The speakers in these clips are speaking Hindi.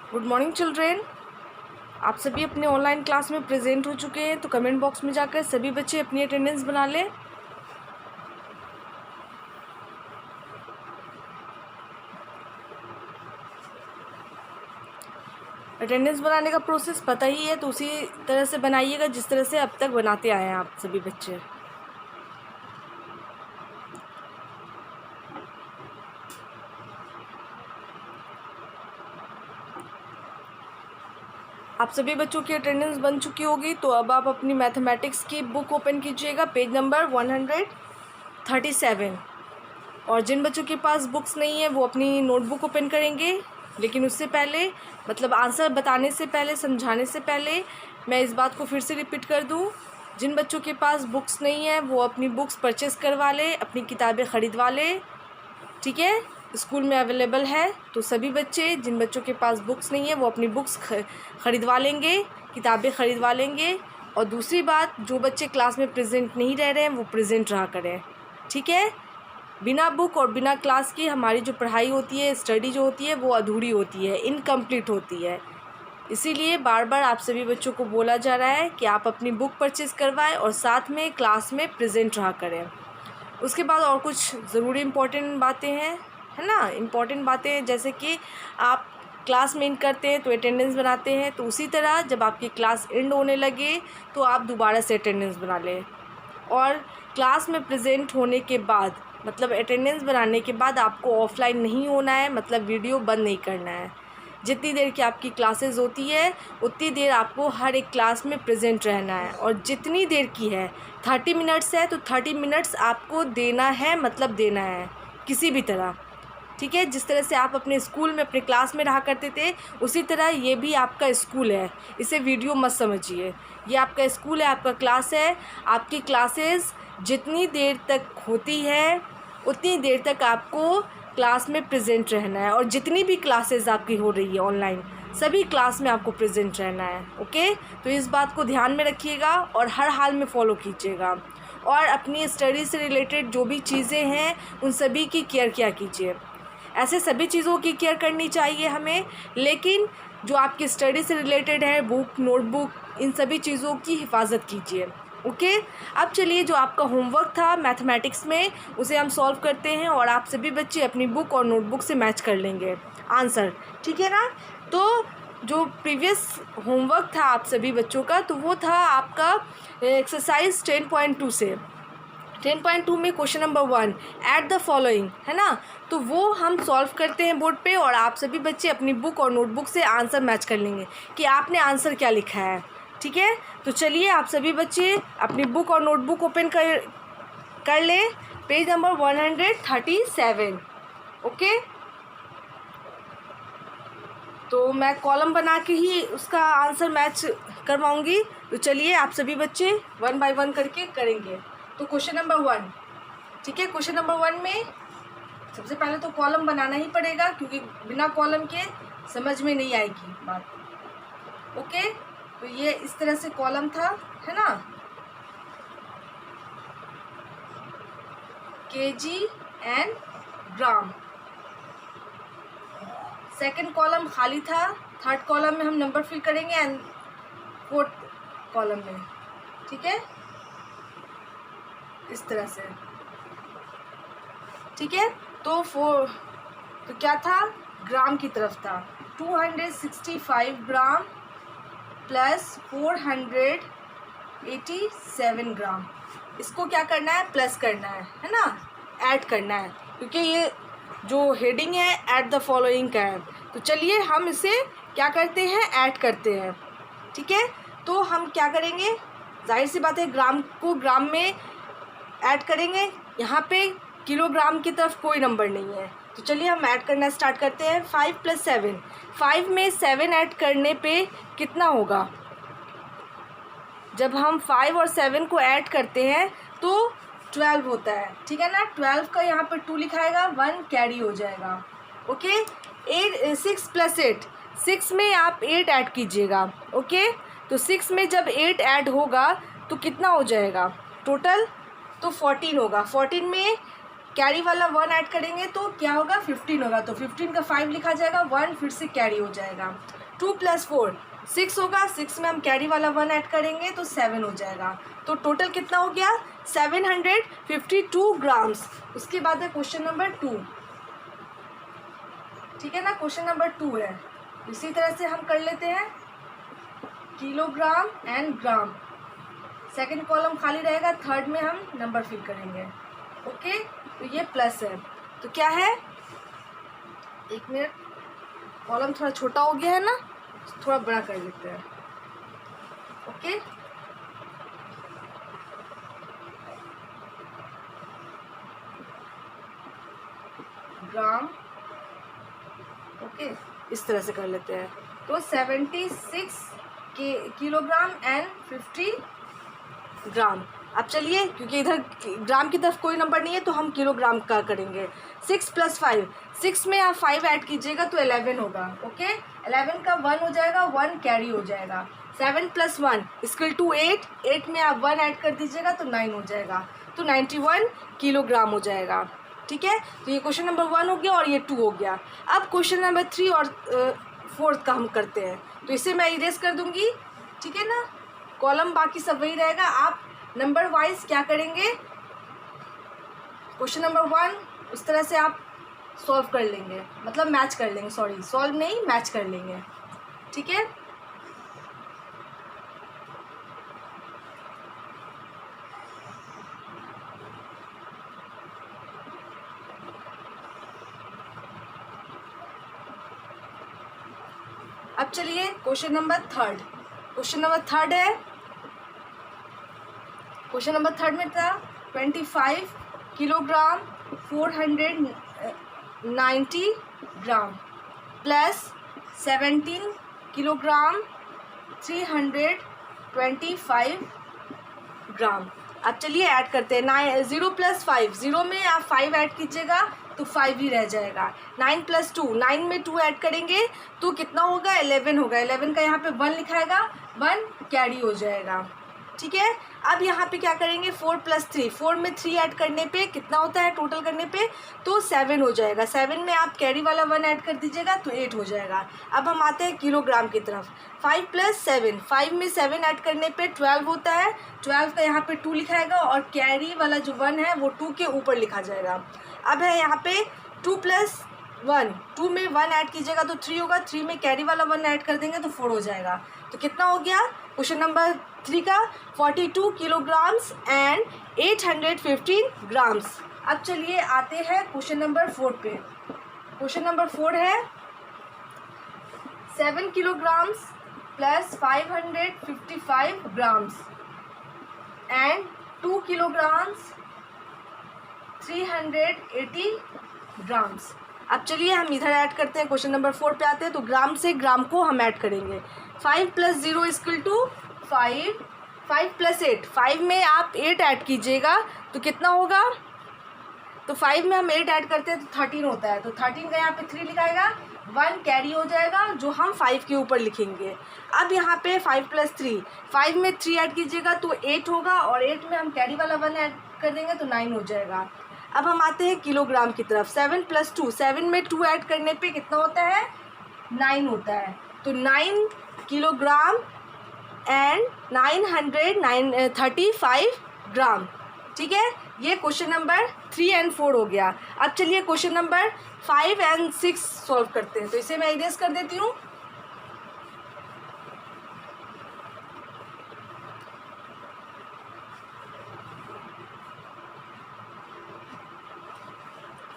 Good morning children. आप सभी अपने ऑनलाइन क्लास में प्रेजेंट हो चुके हैं, तो कमेंट बॉक्स में जाकर सभी बच्चे अपनी अटेंडेंस बना लें। अटेंडेंस बनाने का प्रोसेस पता ही है, तो उसी तरह से बनाइएगा जिस तरह से अब तक बनाते आए हैं आप सभी बच्चे। आप सभी बच्चों की अटेंडेंस बन चुकी होगी, तो अब आप अपनी मैथमेटिक्स की बुक ओपन कीजिएगा, पेज नंबर 137। और जिन बच्चों के पास बुक्स नहीं है वो अपनी नोटबुक ओपन करेंगे। लेकिन उससे पहले, मतलब आंसर बताने से पहले, समझाने से पहले मैं इस बात को फिर से रिपीट कर दूं, जिन बच्चों के पास बुक्स नहीं है वो अपनी बुक्स परचेस करवा ले, अपनी किताबें ख़रीदवा ले। ठीक है, स्कूल में अवेलेबल है, तो सभी बच्चे, जिन बच्चों के पास बुक्स नहीं है वो अपनी बुक्स ख़रीदवा लेंगे, किताबें ख़रीदवा लेंगे। और दूसरी बात, जो बच्चे क्लास में प्रेजेंट नहीं रह रहे हैं वो प्रेजेंट रहा करें। ठीक है, बिना बुक और बिना क्लास की हमारी जो पढ़ाई होती है, स्टडी जो होती है, वो अधूरी होती है, इनकम्प्लीट होती है। इसीलिए बार बार आप सभी बच्चों को बोला जा रहा है कि आप अपनी बुक परचेज़ करवाएं और साथ में क्लास में प्रेजेंट रहा करें। उसके बाद और कुछ ज़रूरी इम्पोर्टेंट बातें हैं, है ना। इम्पोर्टेंट बातें जैसे कि आप क्लास में इन करते हैं तो अटेंडेंस बनाते हैं, तो उसी तरह जब आपकी क्लास एंड होने लगे तो आप दोबारा से अटेंडेंस बना लें। और क्लास में प्रेजेंट होने के बाद, मतलब अटेंडेंस बनाने के बाद आपको ऑफलाइन नहीं होना है, मतलब वीडियो बंद नहीं करना है। जितनी देर की आपकी क्लासेस होती है उतनी देर आपको हर एक क्लास में प्रेजेंट रहना है। और जितनी देर की है, 30 मिनट्स है तो 30 मिनट्स आपको देना है, मतलब देना है किसी भी तरह। ठीक है, जिस तरह से आप अपने स्कूल में, अपने क्लास में रहा करते थे, उसी तरह ये भी आपका स्कूल है। इसे वीडियो मत समझिए, ये आपका स्कूल है, आपका क्लास है। आपकी क्लासेस जितनी देर तक होती है उतनी देर तक आपको क्लास में प्रेजेंट रहना है। और जितनी भी क्लासेस आपकी हो रही है ऑनलाइन, सभी क्लास में आपको प्रेजेंट रहना है। ओके, तो इस बात को ध्यान में रखिएगा और हर हाल में फॉलो कीजिएगा। और अपनी स्टडी से रिलेटेड जो भी चीज़ें हैं उन सभी की केयर किया कीजिए। ऐसे सभी चीज़ों की केयर करनी चाहिए हमें, लेकिन जो आपकी स्टडी से रिलेटेड है, बुक, नोटबुक, इन सभी चीज़ों की हिफाजत कीजिए। ओके, अब चलिए जो आपका होमवर्क था मैथमेटिक्स में उसे हम सॉल्व करते हैं, और आप सभी बच्चे अपनी बुक और नोटबुक से मैच कर लेंगे आंसर। ठीक है ना। तो जो प्रीवियस होमवर्क था आप सभी बच्चों का, तो वो था आपका एक्सरसाइज 10.2 से। 10.2 में question number 1, add the following, है ना। तो वो हम सॉल्व करते हैं बोर्ड पे, और आप सभी बच्चे अपनी बुक और नोटबुक से आंसर मैच कर लेंगे कि आपने आंसर क्या लिखा है। ठीक है, तो चलिए आप सभी बच्चे अपनी बुक और नोटबुक ओपन कर लें, पेज नंबर 137। ओके, तो मैं कॉलम बना के ही उसका आंसर मैच करवाऊंगी। तो चलिए आप सभी बच्चे 1 बाय 1 करके करेंगे। तो क्वेश्चन नंबर 1, ठीक है, क्वेश्चन नंबर 1 में सबसे पहले तो कॉलम बनाना ही पड़ेगा, क्योंकि बिना कॉलम के समझ में नहीं आएगी बात। ओके, तो ये इस तरह से कॉलम था, है ना, KG and gram. Second column खाली था, थर्ड कॉलम में हम नंबर फिल करेंगे, एंड फोर्थ कॉलम में। ठीक है, इस तरह से। ठीक है, तो क्या था, ग्राम की तरफ था। 265 ग्राम प्लस 487 ग्राम। इसको क्या करना है, प्लस करना है ना, ऐड करना है, क्योंकि ये जो हेडिंग है ऐड द फॉलोइंग का है। तो चलिए हम इसे क्या करते हैं, ऐड करते हैं। ठीक है, तो हम क्या करेंगे, जाहिर सी बात है ग्राम को ग्राम में ऐड करेंगे। यहाँ पे किलोग्राम की तरफ कोई नंबर नहीं है, तो चलिए हम ऐड करना स्टार्ट करते हैं। 5 + 7, 5 में 7 ऐड करने पे कितना होगा। जब हम 5 और 7 को ऐड करते हैं तो 12 होता है। ठीक है ना, 12 का यहाँ पर 2 लिखाएगा, 1 कैरी हो जाएगा। ओके, 6 + 8, 6 में आप 8 ऐड कीजिएगा। ओके, तो 6 में जब 8 ऐड होगा तो कितना हो जाएगा टोटल, तो 14 होगा। 14 में कैरी वाला 1 ऐड करेंगे तो क्या होगा 15 होगा, तो 15 का 5 लिखा जाएगा, 1 फिर से कैरी हो जाएगा। 2 + 4 6 होगा, 6 में हम कैरी वाला 1 ऐड करेंगे तो 7 हो जाएगा। तो टोटल कितना हो गया 752 ग्राम्स। उसके बाद है क्वेश्चन नंबर 2, ठीक है ना, क्वेश्चन नंबर 2 है। इसी तरह से हम कर लेते हैं kilogram and gram. Second column खाली रहेगा, थर्ड में हम नंबर फिल करेंगे। ओके, तो ये प्लस है, तो क्या है, एक मिनट, कॉलम थोड़ा छोटा हो गया है ना, थोड़ा बड़ा कर लेते हैं। ओके, ग्राम, ओके, इस तरह से कर लेते हैं। तो 76 किलोग्राम एंड 50 ग्राम। अब चलिए, क्योंकि इधर ग्राम की तरफ कोई नंबर नहीं है तो हम किलोग्राम का करेंगे। 6 + 5, 6 में आप 5 ऐड कीजिएगा तो 11 होगा। ओके, 11 का 1 हो जाएगा, 1 कैरी हो जाएगा। 7 + 1 = 8, 8 में आप 1 ऐड कर दीजिएगा तो 9 हो जाएगा, तो 91 किलोग्राम हो जाएगा। ठीक है, तो ये क्वेश्चन नंबर 1 हो गया और ये 2 हो गया। अब क्वेश्चन नंबर 3 और 4 का हम करते हैं, तो इसे मैं इरेज कर दूंगी, ठीक है ना, कॉलम बाकी सब वही रहेगा। आप नंबर वाइज क्या करेंगे, क्वेश्चन नंबर 1 उस तरह से आप सॉल्व कर लेंगे, मतलब मैच कर लेंगे, सॉरी सॉल्व नहीं, मैच कर लेंगे। ठीक है, अब चलिए क्वेश्चन नंबर 3। क्वेश्चन नंबर 3 है, क्वेश्चन नंबर 3 में था 25 किलोग्राम 490 ग्राम प्लस 17 किलोग्राम 325 ग्राम। अब चलिए ऐड करते हैं। 0 + 5, 0 में आप 5 ऐड कीजिएगा तो 5 ही रह जाएगा। 9 + 2, 9 में 2 ऐड करेंगे तो कितना होगा 11 होगा। 11 का यहाँ पे 1 लिखाएगा, 1 कैरी हो जाएगा। ठीक है, अब यहाँ पे क्या करेंगे 4 + 3, 4 में 3 ऐड करने पे कितना होता है टोटल करने पे, तो 7 हो जाएगा। 7 में आप कैरी वाला 1 ऐड कर दीजिएगा तो 8 हो जाएगा। अब हम आते हैं किलोग्राम की तरफ। 5 + 7, 5 में 7 ऐड करने पे 12 होता है। 12 का यहाँ पे 2 लिखाएगा और कैरी वाला जो 1 है वो 2 के ऊपर लिखा जाएगा। अब है यहाँ पे 2 + 1, 2 में 1 ऐड कीजिएगा तो 3 होगा। 3 में कैरी वाला 1 ऐड कर देंगे तो 4 हो जाएगा। तो कितना हो गया क्वेश्चन नंबर 3 का 42 किलोग्राम्स एंड 815 ग्राम्स। अब चलिए आते हैं क्वेश्चन नंबर 4 पे। क्वेश्चन नंबर 4 है 7 kilograms plus 555 grams and 2 kilograms 380 grams. अब चलिए हम इधर ऐड करते हैं, क्वेश्चन नंबर 4 पे आते हैं। तो ग्राम से ग्राम को हम ऐड करेंगे। 5 + 0 = 5, 5 + 8, 5 में आप 8 ऐड कीजिएगा तो कितना होगा, तो 5 में हम 8 ऐड करते हैं तो 13 होता है। तो 13 का यहाँ पे 3 लिखाएगा, 1 कैरी हो जाएगा जो हम 5 के ऊपर लिखेंगे। अब यहाँ पे 5 + 3, 5 में 3 ऐड कीजिएगा तो 8 होगा और 8 में हम कैरी वाला 1 ऐड कर देंगे तो 9 हो जाएगा। अब हम आते हैं किलोग्राम की तरफ। 7 + 2, 7 में 2 ऐड करने पे कितना होता है 9 होता है। तो 9 किलोग्राम एंड 935 ग्राम। ठीक है, ये क्वेश्चन नंबर 3 और 4 हो गया। अब चलिए क्वेश्चन नंबर 5 और 6 सॉल्व करते हैं। तो इसे मैं इरेज कर देती हूँ।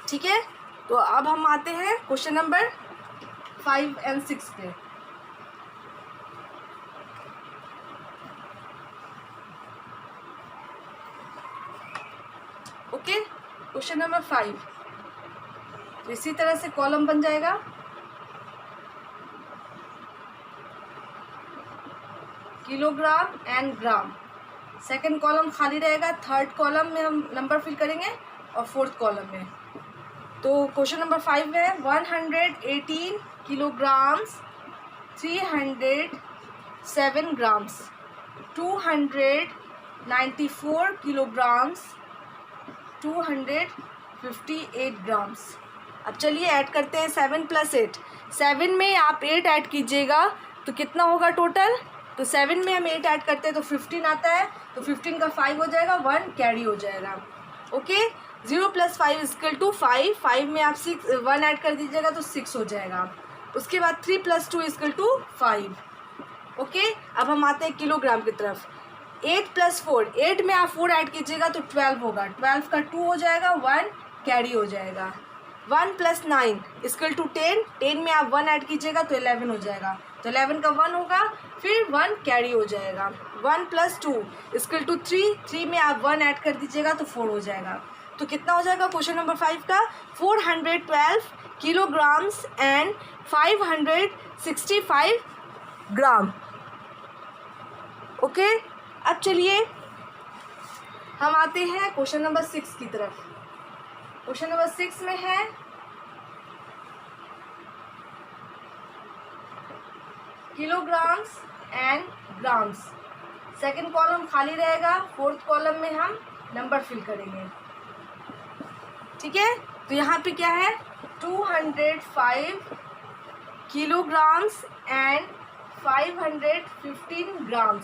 ठीक है, तो अब हम आते हैं क्वेश्चन नंबर 5 और 6 पे। ओके, क्वेश्चन नंबर 5, तो इसी तरह से कॉलम बन जाएगा। Kilogram and gram, second column खाली रहेगा, थर्ड कॉलम में हम नंबर फिल करेंगे और फोर्थ कॉलम में। तो क्वेश्चन नंबर 5 है 118 किलोग्राम्स 307 ग्राम्स, 294 किलोग्राम्स 205 58 ग्राम्स। अब चलिए ऐड करते हैं 7 + 8। 7 में आप 8 ऐड कीजिएगा तो कितना होगा टोटल, तो 7 में हम 8 ऐड करते हैं तो 15 आता है, तो 15 का 5 हो जाएगा, 1 कैरी हो जाएगा। ओके, 0 + 5 = 5। 5 में आप 1 ऐड कर दीजिएगा तो 6 हो जाएगा। उसके बाद 3 + 2 = 5। ओके, अब हम आते हैं किलोग्राम की तरफ। 8 + 4, 8 में आप 4 ऐड कीजिएगा तो 12 होगा, 12 का 2 हो जाएगा, 1 कैरी हो जाएगा। 1 + 9 = 10, 10 में आप 1 ऐड कीजिएगा तो 11 हो जाएगा, तो 11 का 1 होगा, फिर 1 कैरी हो जाएगा। 1 + 2 = 3, 3 में आप 1 ऐड कर दीजिएगा तो 4 हो जाएगा। तो कितना हो जाएगा क्वेश्चन नंबर 5 का, 412 किलोग्राम्स एंड 565 ग्राम। ओके, अब चलिए हम आते हैं क्वेश्चन नंबर 6 की तरफ। क्वेश्चन नंबर 6 में है kilograms and grams. Second column खाली रहेगा, फोर्थ कॉलम में हम नंबर फिल करेंगे। ठीक है, तो यहाँ पे क्या है, 205 किलोग्राम्स एंड 515 ग्राम्स।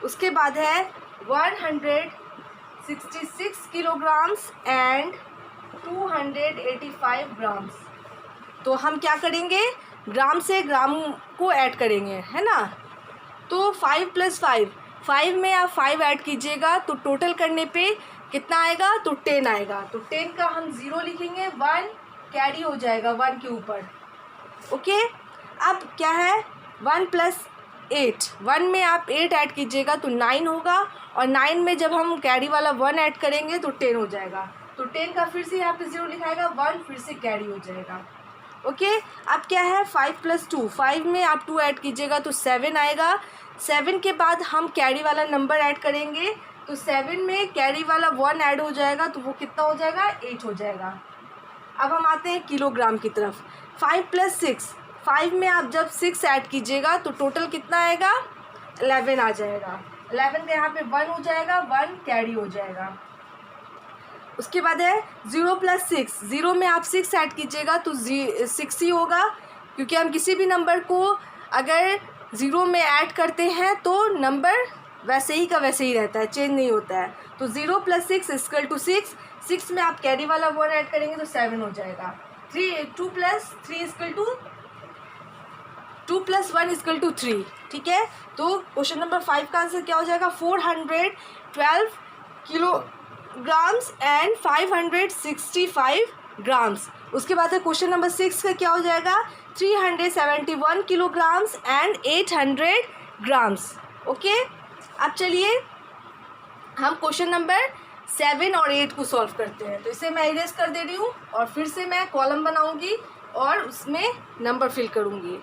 उसके बाद है 166 किलोग्राम्स एंड 285 ग्राम्स। तो हम क्या करेंगे, ग्राम से ग्राम को ऐड करेंगे, है ना। तो 5 + 5, 5 में आप 5 ऐड कीजिएगा तो टोटल करने पे कितना आएगा, तो 10 आएगा। तो 10 का हम 0 लिखेंगे, 1 कैरी हो जाएगा 1 के ऊपर। ओके, अब क्या है, 1 + 8, 1 में आप 8 ऐड कीजिएगा तो 9 होगा, और 9 में जब हम कैरी वाला 1 ऐड करेंगे तो 10 हो जाएगा। तो 10 का फिर से यहाँ पे 0 लिखाएगा, 1 फिर से कैरी हो जाएगा। ओके, अब क्या है, 5 + 2, 5 में आप 2 ऐड कीजिएगा तो 7 आएगा। 7 के बाद हम कैरी वाला नंबर ऐड करेंगे तो 7 में कैरी वाला 1 ऐड हो जाएगा तो वो कितना हो जाएगा, 8 हो जाएगा। अब हम आते हैं किलोग्राम की तरफ। 5 + 6, 5 में आप जब 6 ऐड कीजिएगा तो टोटल कितना आएगा, 11 आ जाएगा। 11 का यहाँ पे 1 हो जाएगा, 1 कैरी हो जाएगा। उसके बाद है 0 + 6, 0 में आप 6 ऐड कीजिएगा तो 6 ही होगा, क्योंकि हम किसी भी नंबर को अगर 0 में ऐड करते हैं तो नंबर वैसे ही का वैसे ही रहता है, चेंज नहीं होता है। तो 0 + 6 = 6, 6 में आप कैरी वाला 1 ऐड करेंगे तो 7 हो जाएगा। 2 + 1 = 3। ठीक है, तो क्वेश्चन नंबर 5 का आंसर क्या हो जाएगा, 412 किलोग्राम्स एंड 565 ग्राम्स। उसके बाद है क्वेश्चन नंबर 6 का क्या हो जाएगा, 371 किलोग्राम्स एंड 800 ग्राम्स। ओके, अब चलिए हम क्वेश्चन नंबर 7 और 8 को सॉल्व करते हैं। तो इसे मैं इरेज कर दे रही हूँ और फिर से मैं कॉलम बनाऊंगी और उसमें नंबर फिल करूंगी।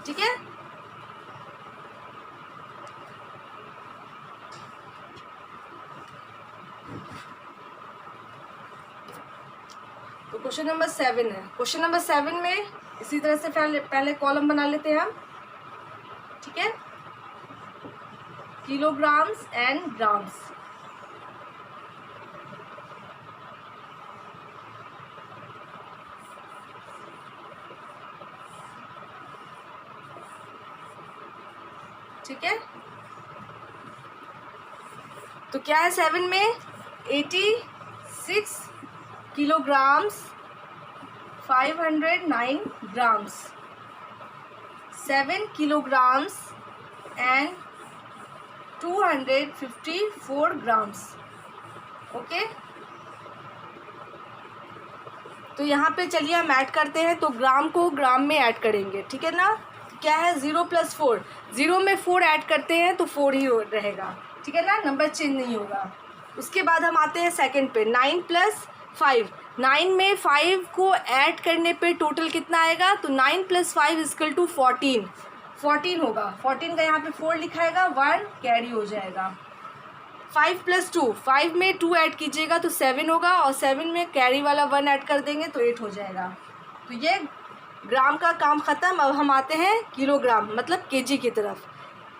ठीक है, तो क्वेश्चन नंबर 7 है। क्वेश्चन नंबर 7 में इसी तरह से पहले कॉलम बना लेते हैं हम। ठीक है, किलोग्राम्स एंड ग्राम्स। ठीक है, तो क्या है 7 में, 86 kilograms 509 grams, 7 kilograms and 254 grams. Okay, तो यहाँ पे चलिए हम ऐड करते हैं, तो ग्राम को ग्राम में ऐड करेंगे। ठीक है ना, क्या है, 0 + 4, 0 में 4 ऐड करते हैं तो 4 ही रहेगा। ठीक है ना, नंबर चेंज नहीं होगा। उसके बाद हम आते हैं सेकंड पे, 9 + 5, 9 में 5 को ऐड करने पे टोटल कितना आएगा, तो 9 + 5 = 14, 14 होगा। 14 का यहाँ पे 4 लिखाएगा, 1 कैरी हो जाएगा। 5 + 2, 5 में 2 ऐड कीजिएगा तो 7 होगा, और 7 में कैरी वाला 1 ऐड कर देंगे तो 8 हो जाएगा। तो ये ग्राम का काम ख़त्म। अब हम आते हैं किलोग्राम मतलब केजी की तरफ।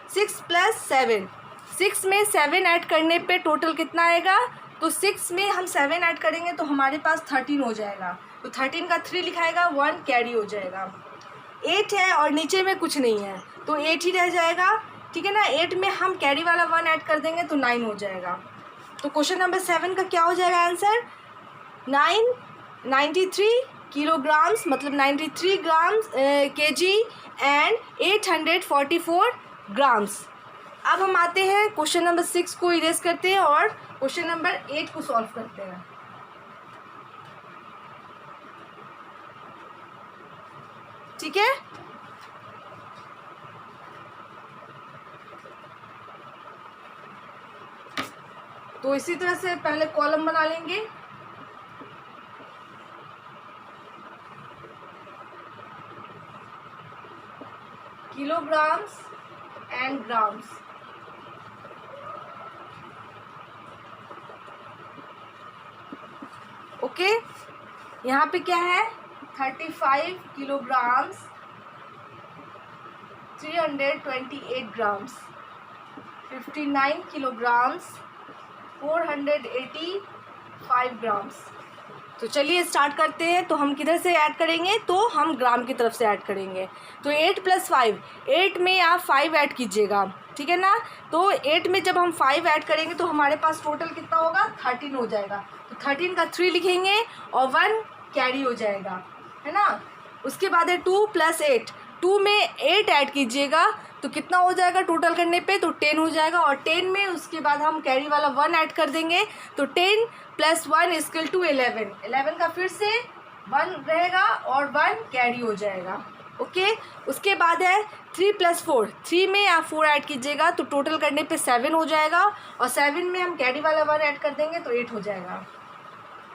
6 + 7, 6 में 7 ऐड करने पे टोटल कितना आएगा, तो 6 में हम 7 ऐड करेंगे तो हमारे पास 13 हो जाएगा। तो 13 का 3 लिखाएगा, 1 कैरी हो जाएगा। 8 है और नीचे में कुछ नहीं है तो 8 ही रह जाएगा, ठीक है ना। 8 में हम कैरी वाला 1 ऐड कर देंगे तो 9 हो जाएगा। तो क्वेश्चन नंबर 7 का क्या हो जाएगा आंसर? 93 किलोग्राम्स, मतलब 93 ग्राम्स केजी एंड 844 ग्राम्स। अब हम आते हैं क्वेश्चन नंबर 6 को इरेज करते हैं और क्वेश्चन नंबर 8 को सॉल्व करते हैं। ठीक है, तो इसी तरह से पहले कॉलम बना लेंगे। Kilograms and grams. ओके, यहाँ पे क्या है? 35 किलोग्राम्स 328 ग्राम्स, 59 किलोग्राम्स 485 ग्राम्स। तो चलिए स्टार्ट करते हैं। तो हम किधर से ऐड करेंगे? तो हम ग्राम की तरफ से ऐड करेंगे। तो 8 + 5, 8 में आप 5 ऐड कीजिएगा, ठीक है ना। तो 8 में जब हम 5 ऐड करेंगे तो हमारे पास टोटल कितना होगा? 13 हो जाएगा। तो 13 का 3 लिखेंगे और 1 कैरी हो जाएगा, है ना। उसके बाद है 2 + 8, 2 में 8 ऐड कीजिएगा तो कितना हो जाएगा टोटल करने पे? तो 10 हो जाएगा। और 10 में उसके बाद हम कैरी वाला 1 ऐड कर देंगे तो 10 + 1 = 11। 11 का फिर से 1 रहेगा और 1 कैरी हो जाएगा। ओके, उसके बाद है 3 + 4, 3 में आप 4 ऐड कीजिएगा तो टोटल करने पे 7 हो जाएगा। और 7 में हम कैरी वाला 1 ऐड कर देंगे तो 8 हो जाएगा।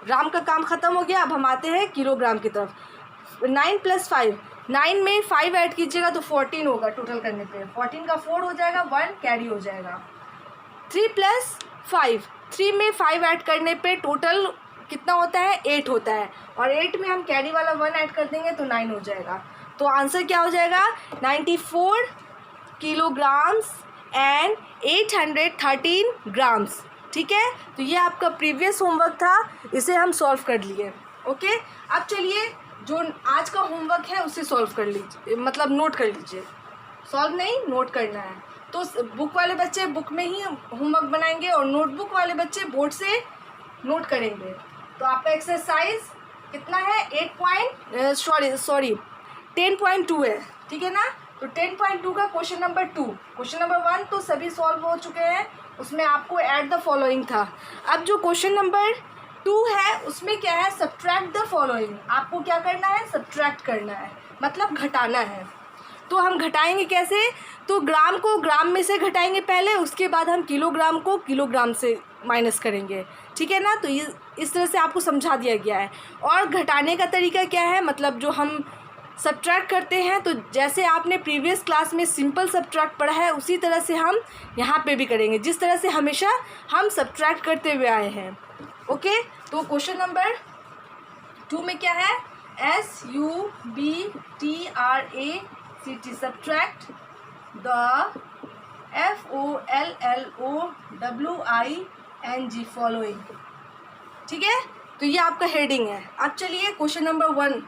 ग्राम का काम ख़त्म हो गया। अब हम आते हैं किलोग्राम की तरफ। 9 + 5, 9 में 5 ऐड कीजिएगा तो 14 होगा टोटल करने पे। 14 का 4 हो जाएगा, 1 कैरी हो जाएगा। 3 + 5, 3 में 5 ऐड करने पे टोटल कितना होता है? 8 होता है। और 8 में हम कैरी वाला 1 ऐड कर देंगे तो 9 हो जाएगा। तो आंसर क्या हो जाएगा? 94 किलोग्राम्स एंड 813 ग्राम्स। ठीक है, तो ये आपका प्रीवियस होमवर्क था, इसे हम सॉल्व कर लिए। ओके, अब चलिए जो आज का होमवर्क है उसे सॉल्व कर लीजिए, मतलब नोट कर लीजिए। सॉल्व नहीं, नोट करना है। तो बुक वाले बच्चे बुक में ही होमवर्क बनाएंगे और नोटबुक वाले बच्चे बोर्ड से नोट करेंगे। तो आपका एक्सरसाइज कितना है? 10.2 है, ठीक है ना। तो 10.2 का क्वेश्चन नंबर 2, क्वेश्चन नंबर 1 तो सभी सॉल्व हो चुके हैं, उसमें आपको ऐड द फॉलोइंग था। अब जो क्वेश्चन नंबर 2 है उसमें क्या है? Subtract the following. आपको क्या करना है? सब्ट्रैक्ट करना है, मतलब घटाना है। तो हम घटाएंगे कैसे? तो ग्राम को ग्राम में से घटाएंगे पहले, उसके बाद हम किलोग्राम को किलोग्राम से माइनस करेंगे, ठीक है ना। तो इस तरह से आपको समझा दिया गया है। और घटाने का तरीका क्या है? मतलब जो हम सब्ट्रैक्ट करते हैं तो जैसे आपने प्रीवियस क्लास में सिंपल सब्ट्रैक्ट पढ़ा है उसी तरह से हम यहाँ पे भी करेंगे, जिस तरह से हमेशा हम सब्ट्रैक्ट करते हुए आए हैं। ओके, तो क्वेश्चन नंबर 2 में क्या है? SUBTRACT, subtract the FOLLOWING following, ठीक है। तो ये आपका हेडिंग है। अब चलिए क्वेश्चन नंबर 1।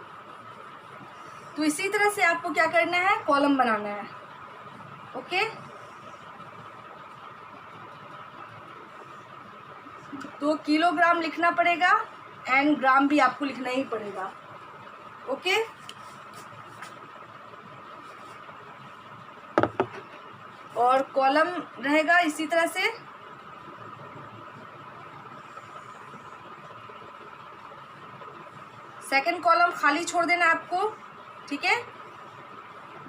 तो इसी तरह से आपको क्या करना है? कॉलम बनाना है। ओके, तो किलोग्राम लिखना पड़ेगा एंड ग्राम भी आपको लिखना ही पड़ेगा। ओके, और कॉलम रहेगा इसी तरह से। सेकंड कॉलम खाली छोड़ देना आपको, ठीक है।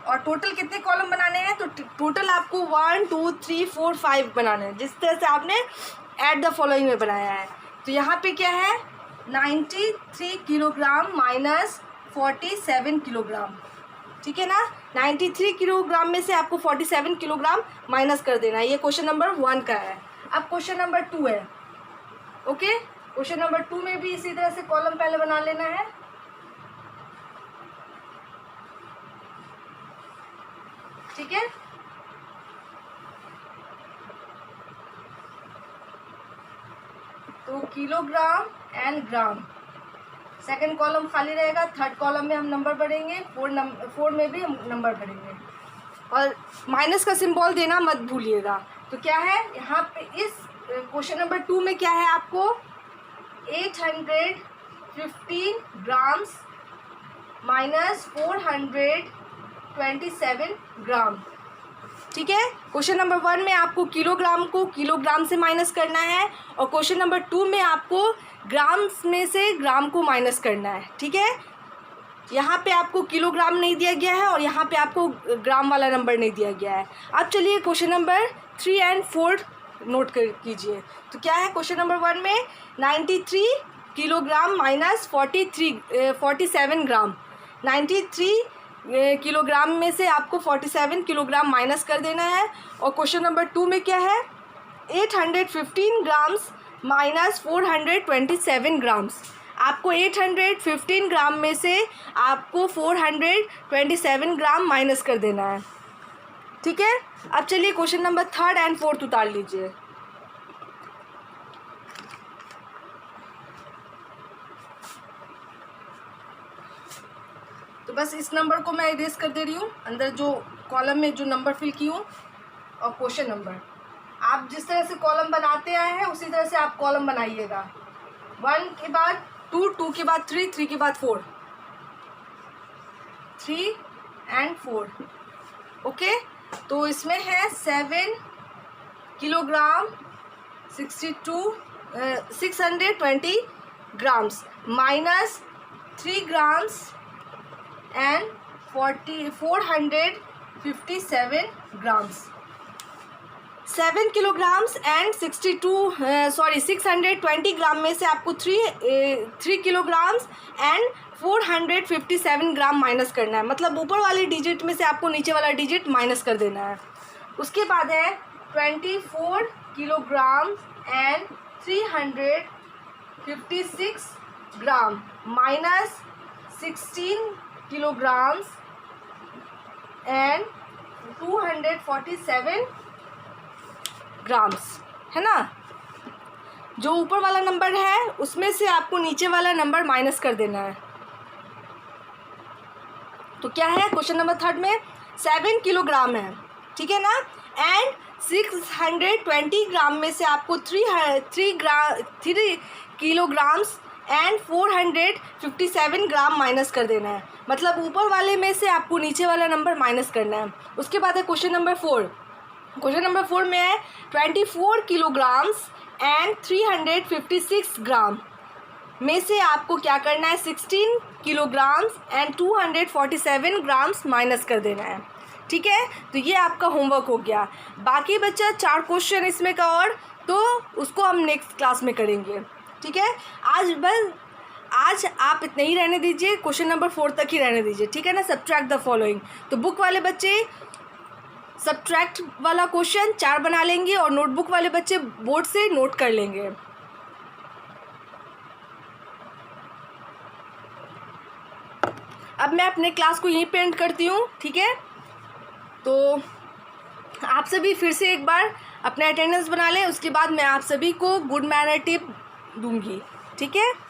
और टोटल कितने कॉलम बनाने हैं? तो टोटल आपको 1 2 3 4 5 बनाने हैं, जिस तरह से आपने ऐड द फॉलोइंग में बनाया है। तो यहाँ पे क्या है? 93 किलोग्राम माइनस 47 किलोग्राम, ठीक है ना। 93 किलोग्राम में से आपको 47 किलोग्राम माइनस कर देना है। ये क्वेश्चन नंबर 1 का है। अब क्वेश्चन नंबर 2 है। ओके, क्वेश्चन नंबर 2 में भी इसी तरह से कॉलम पहले बना लेना है। ठीक है, तो kilogram and gram. Second column खाली रहेगा, थर्ड कॉलम में हम नंबर भरेंगे, फोर में भी हम नंबर भरेंगे। और माइनस का सिंबल देना मत भूलिएगा। तो क्या है यहाँ पे इस क्वेश्चन नंबर 2 में क्या है आपको 815 ग्राम्स माइनस 427 ग्राम। ठीक है, क्वेश्चन नंबर 1 में आपको किलोग्राम को किलोग्राम से माइनस करना है और क्वेश्चन नंबर 2 में आपको ग्राम्स में से ग्राम को माइनस करना है। ठीक है, यहाँ पे आपको किलोग्राम नहीं दिया गया है और यहाँ पे आपको ग्राम वाला नंबर नहीं दिया गया है। अब चलिए क्वेश्चन नंबर 3 और 4 नोट कर कीजिए। तो क्या है क्वेश्चन नंबर 1 में 93 किलोग्राम माइनस 47 ग्राम। 93 किलोग्राम में से आपको 47 किलोग्राम माइनस कर देना है। और क्वेश्चन नंबर 2 में क्या है 815 ग्राम्स माइनस 427 ग्राम्स। आपको 815 ग्राम में से आपको 427 ग्राम माइनस कर देना है। ठीक है, अब चलिए क्वेश्चन नंबर 3 और 4 उतार लीजिए। तो बस इस नंबर को मैं इरेज कर दे रही हूँ, अंदर जो कॉलम में जो नंबर फिल की हूँ और क्वेश्चन नंबर। आप जिस तरह से कॉलम बनाते आए हैं उसी तरह से आप कॉलम बनाइएगा। 1 के बाद 2, 2 के बाद 3, 3 के बाद 4, 3 और 4। ओके, तो इसमें है 7 kilogram 620 grams minus 3 grams and 457 grams. 7 kilograms and 620 ग्राम में से आपको 3 किलोग्राम्स एंड 457 ग्राम माइनस करना है। मतलब ऊपर वाले डिजिट में से आपको नीचे वाला डिजिट माइनस कर देना है। उसके बाद है 24 kilogram and 356 gram minus 16 kilograms and 247 grams, है ना। जो ऊपर वाला नंबर है उसमें से आपको नीचे वाला नंबर माइनस कर देना है। तो क्या है क्वेश्चन नंबर 3 में 7 किलोग्राम है, ठीक है ना, एंड 620 ग्राम में से आपको 3 किलोग्राम्स एंड 457 ग्राम माइनस कर देना है। मतलब ऊपर वाले में से आपको नीचे वाला नंबर माइनस करना है। उसके बाद है क्वेश्चन नंबर 4। क्वेश्चन नंबर 4 में है 24 किलोग्राम्स एंड 356 ग्राम में से आपको क्या करना है 16 किलोग्राम्स एंड 247 ग्राम्स माइनस कर देना है। ठीक है, तो ये आपका होमवर्क हो गया। बाकी बच्चा 4 क्वेश्चन इसमें का और, तो उसको हम नेक्स्ट क्लास में करेंगे। ठीक है, आज आप इतने ही रहने दीजिए, क्वेश्चन नंबर 4 तक ही रहने दीजिए। ठीक है ना। सब्ट्रैक्ट द फॉलोइंग, तो बुक वाले बच्चे सब्ट्रैक्ट वाला क्वेश्चन 4 बना लेंगे और नोटबुक वाले बच्चे बोर्ड से नोट कर लेंगे। अब मैं अपने क्लास को यहीं पे एंड करती हूँ। ठीक है, तो आप सभी फिर से एक बार अपना अटेंडेंस बना लें, उसके बाद मैं आप सभी को गुड मैनर टिप दूंगी। ठीक है,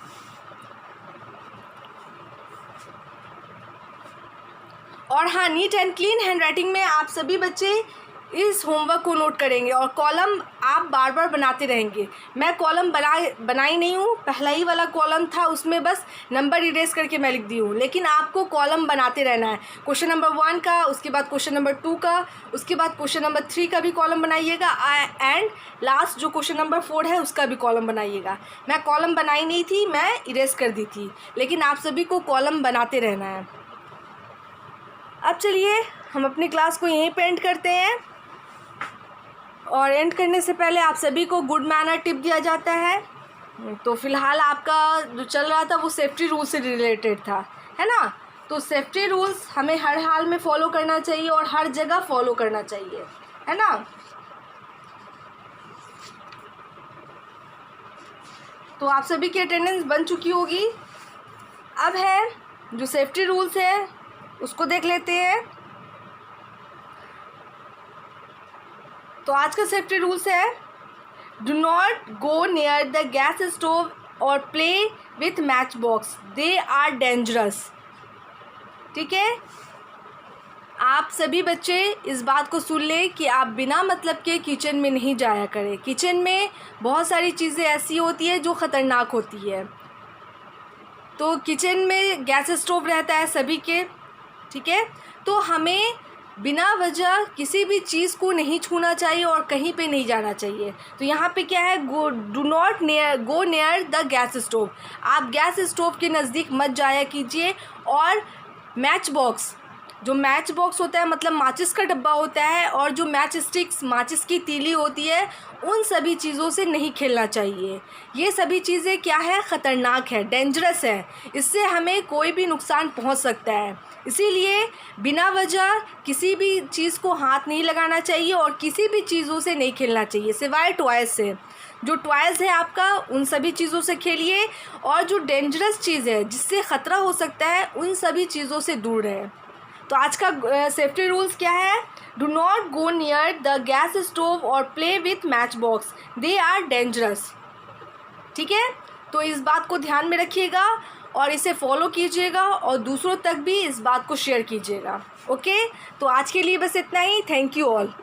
और हाँ, नीट एंड क्लीन हैंडराइटिंग में आप सभी बच्चे इस होमवर्क को नोट करेंगे और कॉलम आप बार बार बनाते रहेंगे। मैं कॉलम बनाई नहीं हूँ, पहला ही वाला कॉलम था उसमें बस नंबर इरेज करके मैं लिख दी हूँ, लेकिन आपको कॉलम बनाते रहना है। क्वेश्चन नंबर 1 का, उसके बाद क्वेश्चन नंबर 2 का, उसके बाद क्वेश्चन नंबर 3 का भी कॉलम बनाइएगा एंड लास्ट जो क्वेश्चन नंबर 4 है उसका भी कॉलम बनाइएगा। मैं कॉलम बनाई नहीं थी, मैं इरेज कर दी थी, लेकिन आप सभी को कॉलम बनाते रहना है। अब चलिए हम अपनी क्लास को यहीं पे एंड करते हैं, और एंड करने से पहले आप सभी को गुड मैनर टिप दिया जाता है। तो फिलहाल आपका जो चल रहा था वो सेफ्टी रूल से रिलेटेड था, है ना। तो सेफ्टी रूल्स हमें हर हाल में फॉलो करना चाहिए और हर जगह फॉलो करना चाहिए, है ना। तो आप सभी की अटेंडेंस बन चुकी होगी। अब है जो सेफ्टी रूल्स है उसको देख लेते हैं। तो आज का सेफ्टी रूल्स है do not go near the gas stove और play with matchbox, they are dangerous. ठीक है, आप सभी बच्चे इस बात को सुन लें कि आप बिना मतलब के किचन में नहीं जाया करें। किचन में बहुत सारी चीज़ें ऐसी होती है जो ख़तरनाक होती है। तो किचन में गैस स्टोव रहता है सभी के, ठीक है, तो हमें बिना वजह किसी भी चीज़ को नहीं छूना चाहिए और कहीं पे नहीं जाना चाहिए। तो यहाँ पे क्या है, do not go near the gas stove, आप गैस स्टोव के नज़दीक मत जाया कीजिए। और मैच बॉक्स, जो मैच बॉक्स होता है मतलब माचिस का डब्बा होता है, और जो मैच स्टिक्स माचिस की तीली होती है, उन सभी चीज़ों से नहीं खेलना चाहिए। ये सभी चीज़ें क्या है, ख़तरनाक है, डेंजरस है, इससे हमें कोई भी नुकसान पहुंच सकता है। इसीलिए बिना वजह किसी भी चीज़ को हाथ नहीं लगाना चाहिए और किसी भी चीज़ों से नहीं खेलना चाहिए सिवाय टॉयज़ से। जो टॉयज़ है आपका, उन सभी चीज़ों से खेलिए, और जो डेंजरस चीज़ है जिससे ख़तरा हो सकता है, उन सभी चीज़ों से दूर रहें। तो आज का सेफ्टी रूल्स क्या है, do not go near the gas stove और play with matchbox, they are dangerous. ठीक है, तो इस बात को ध्यान में रखिएगा और इसे फॉलो कीजिएगा और दूसरों तक भी इस बात को शेयर कीजिएगा। ओके, तो आज के लिए बस इतना ही। Thank you all.